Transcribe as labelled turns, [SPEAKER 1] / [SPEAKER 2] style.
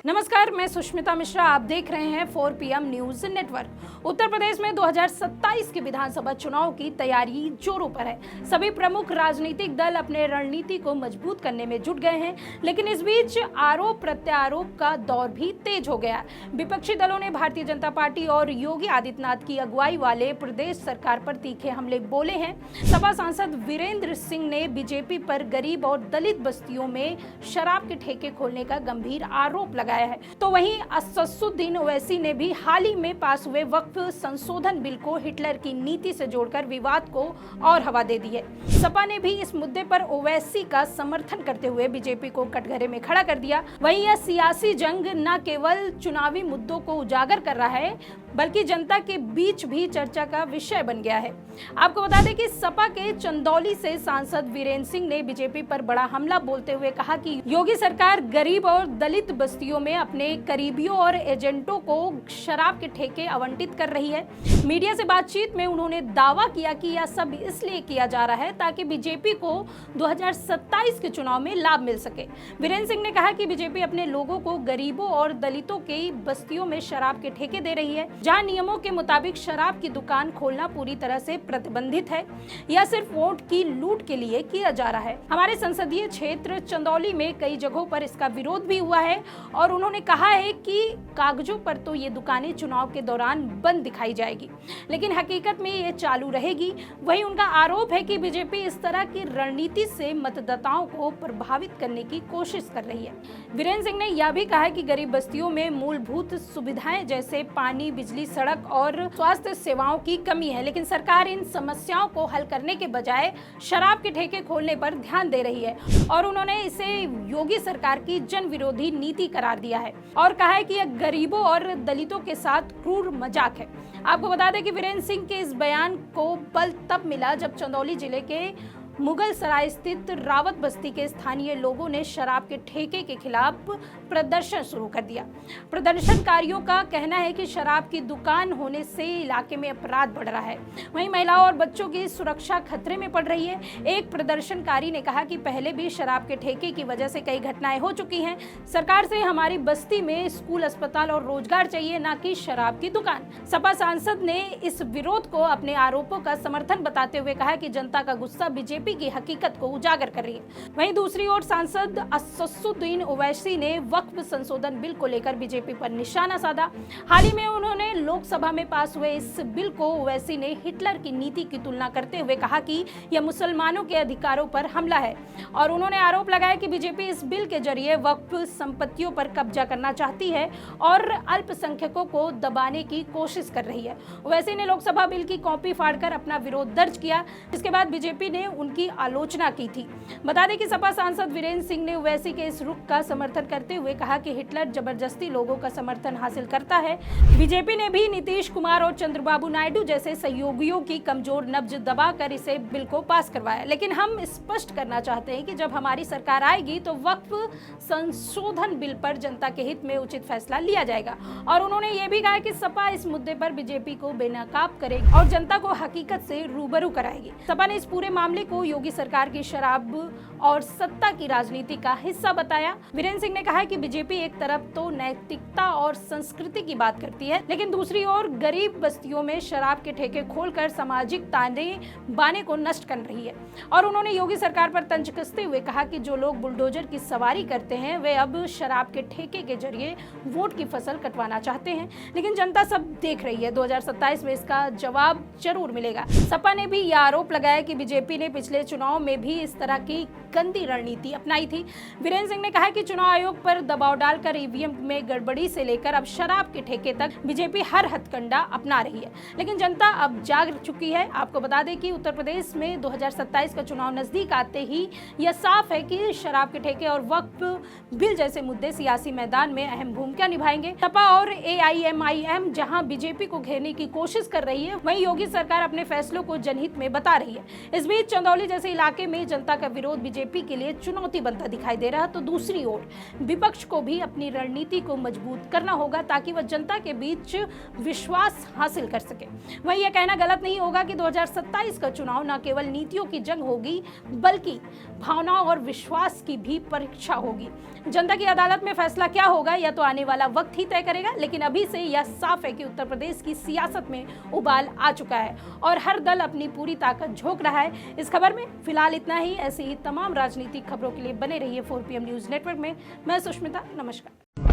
[SPEAKER 1] नमस्कार, मैं सुष्मिता मिश्रा। आप देख रहे हैं 4 PM news network. Uttar Pradesh में 2027 के विधानसभा चुनाव की तैयारी जोरों पर है। सभी प्रमुख राजनीतिक दल अपने रणनीति को मजबूत करने में जुट गए हैं, लेकिन इस बीच आरोप प्रत्यारोप का दौर भी तेज हो गया। विपक्षी दलों ने भारतीय जनता पार्टी और योगी आदित्यनाथ की अगुवाई वाले प्रदेश सरकार पर तीखे हमले बोले हैं। सपा सांसद वीरेंद्र सिंह ने बीजेपी पर गरीब और दलित बस्तियों में शराब के ठेके खोलने का गंभीर आरोप लगाया है। तो वहीं असदुद्दीन ओवैसी ने भी हाल ही में पास हुए वक्फ संशोधन बिल को हिटलर की नीति से जोड़कर विवाद को और हवा दे दी है। सपा ने भी इस मुद्दे पर ओवैसी का समर्थन करते हुए बीजेपी को कटघरे में खड़ा कर दिया। वहीं यह सियासी जंग न केवल चुनावी मुद्दों को उजागर कर रहा है, बल्कि जनता के बीच भी चर्चा का विषय बन गया है। आपको बता दें कि सपा के चंदौली से सांसद वीरेंद्र सिंह ने बीजेपी पर बड़ा हमला बोलते हुए कहा कि योगी सरकार गरीब और दलित बस्तियों में अपने करीबियों और एजेंटों को शराब के ठेके आवंटित कर रही है। मीडिया से बातचीत में उन्होंने दावा किया कि यह सब इसलिए किया जा रहा है ताकि बीजेपी को 2027 के चुनाव में लाभ मिल सके। वीरेंद्र सिंह ने कहा कि बीजेपी अपने लोगों को गरीबों और दलितों की बस्तियों में शराब के ठेके दे रही है, जहां नियमों के मुताबिक शराब की दुकान खोलना पूरी तरह से प्रतिबंधित है। यह सिर्फ वोट की लूट के लिए किया जा रहा है। हमारे संसदीय क्षेत्र चंदौली में कई जगहों पर इसका विरोध भी हुआ है और उन्होंने कहा है कि कागजों पर तो ये दुकानें चुनाव के दौरान बंद दिखाई जाएगी, लेकिन हकीकत में ये चालू रहेगी। वहीं उनका आरोप है कि बीजेपी इस तरह की रणनीति से मतदाताओं को प्रभावित करने की कोशिश कर रही है। वीरेंद्र सिंह ने यह भी कहा कि गरीब बस्तियों में मूलभूत सुविधाएं जैसे पानी, बिजली, सड़क और स्वास्थ्य सेवाओं की कमी है, लेकिन सरकार इन समस्याओं को हल करने के बजाय शराब के ठेके खोलने पर ध्यान दे रही है और उन्होंने इसे योगी सरकार की जन विरोधी नीति करार दिया है और कहा है कि यह गरीबों और दलितों के साथ क्रूर मजाक है। आपको बता दें कि वीरेंद्र सिंह के इस बयान को बल तब मिला जब चंदौली जिले के मुगल सराय स्थित रावत बस्ती के स्थानीय लोगों ने शराब के ठेके के खिलाफ प्रदर्शन शुरू कर दिया। प्रदर्शनकारियों का कहना है कि शराब की दुकान होने से इलाके में अपराध बढ़ रहा है, वहीं महिलाओं और बच्चों की सुरक्षा खतरे में पड़ रही है। एक प्रदर्शनकारी ने कहा कि पहले भी शराब के ठेके की वजह से कई घटनाएं हो चुकी हैं। सरकार से हमारी बस्ती में स्कूल, अस्पताल और रोजगार चाहिए, न कि शराब की दुकान। सपा सांसद ने इस विरोध को अपने आरोपों का समर्थन बताते हुए कहा कि जनता का गुस्सा बीजेपी की हकीकत को उजागर कर रही है। वहीं दूसरी ओर सांसद असदुद्दीन ओवैसी ने वक्फ संशोधन बिल को लेकर बीजेपी पर निशाना साधा। हाल ही में उन्होंने लोकसभा में पास हुए इस बिल को ओवैसी ने हिटलर की नीति की तुलना करते हुए कहा कि यह मुसलमानों के अधिकारों पर हमला है और उन्होंने आरोप लगाया कि बीजेपी इस बिल के जरिए वक्फ संपत्तियों पर कब्जा करना चाहती है और अल्पसंख्यकों को दबाने की कोशिश कर रही है। ओवैसी ने लोकसभा बिल की कॉपी फाड़कर अपना विरोध दर्ज किया। इसके बाद बीजेपी ने उनकी आलोचना की थी। बता दें कि सपा सांसद वीरेंद्र सिंह ने ओवैसी के इस रुख का समर्थन करते हुए कहा कि हिटलर जबरदस्ती लोगों का समर्थन हासिल करता है। बीजेपी ने भी नीतीश कुमार और चंद्रबाबू नायडू जैसे सहयोगियों की कमजोर नब्ज दबाकर इसे बिल को पास करवाया, लेकिन हम स्पष्ट करना चाहते हैं कि जब हमारी सरकार आएगी तो वक्फ संशोधन बिल पर जनता के हित में उचित फैसला लिया जाएगा। और उन्होंने ये भी कहा कि सपा इस मुद्दे पर बीजेपी को बेनकाब करेगी और जनता को हकीकत से रूबरू कराएगी। सपा ने इस पूरे मामले को योगी सरकार की शराब और सत्ता की राजनीति का हिस्सा बताया। वीरेंद्र सिंह ने कहा कि बीजेपी एक तरफ तो नैतिकता और संस्कृति की बात करती है, लेकिन दूसरी ओर गरीब बस्तियों में शराब के ठेके खोलकर सामाजिक ताने बाने को नष्ट कर रही है। और उन्होंने योगी सरकार पर तंज कसते हुए कहा कि जो लोग बुलडोजर की सवारी करते हैं वे अब शराब के ठेके के जरिए वोट की फसल कटवाना चाहते हैं, लेकिन जनता सब देख रही है। 2027 में इसका जवाब जरूर मिलेगा। सपा ने भी यह आरोप लगाया कि बीजेपी ने पिछले चुनाव में भी इस तरह की गंदी रणनीति अपनाई थी। वीरेंद्र सिंह ने कहा कि चुनाव आयोग पर दबाव डालकर ईवीएम में गड़बड़ी से लेकर अब शराब के ठेके तक बीजेपी हर हथकंडा अपना रही है, लेकिन जनता अब जाग चुकी है। आपको बता दें कि उत्तर प्रदेश में 2027 का चुनाव नजदीक आते ही यह साफ है कि शराब के ठेके और वक्फ बिल जैसे मुद्दे सियासी मैदान में अहम भूमिका निभाएंगे। सपा और AIMIM जहां बीजेपी को घेरने की कोशिश कर रही है, वहीं योगी सरकार अपने फैसलों को जनहित में बता रही है। इस बीच चंदौली चंदौली जैसे इलाके में जनता का विरोध बीजेपी के लिए चुनौती बनता दिखाई दे रहा है, तो दूसरी ओर विपक्ष को भी अपनी रणनीति को मजबूत करना होगा ताकि वह जनता के बीच विश्वास हासिल कर सके। वहीं यह कहना गलत नहीं होगा कि 2027 का चुनाव न केवल नीतियों की जंग होगी बल्कि भावनाओं और विश्वास की भी परीक्षा होगी। जनता की अदालत में फैसला क्या होगा यह तो आने वाला वक्त ही तय करेगा, लेकिन अभी से यह साफ है कि उत्तर प्रदेश की सियासत में उबाल आ चुका है और हर दल अपनी पूरी ताकत झोंक रहा है। इस खबर में फिलहाल इतना ही। ऐसी ही तमाम राजनीतिक खबरों के लिए बने रहिए 4PM न्यूज नेटवर्क में। मैं सुष्मिता, नमस्कार।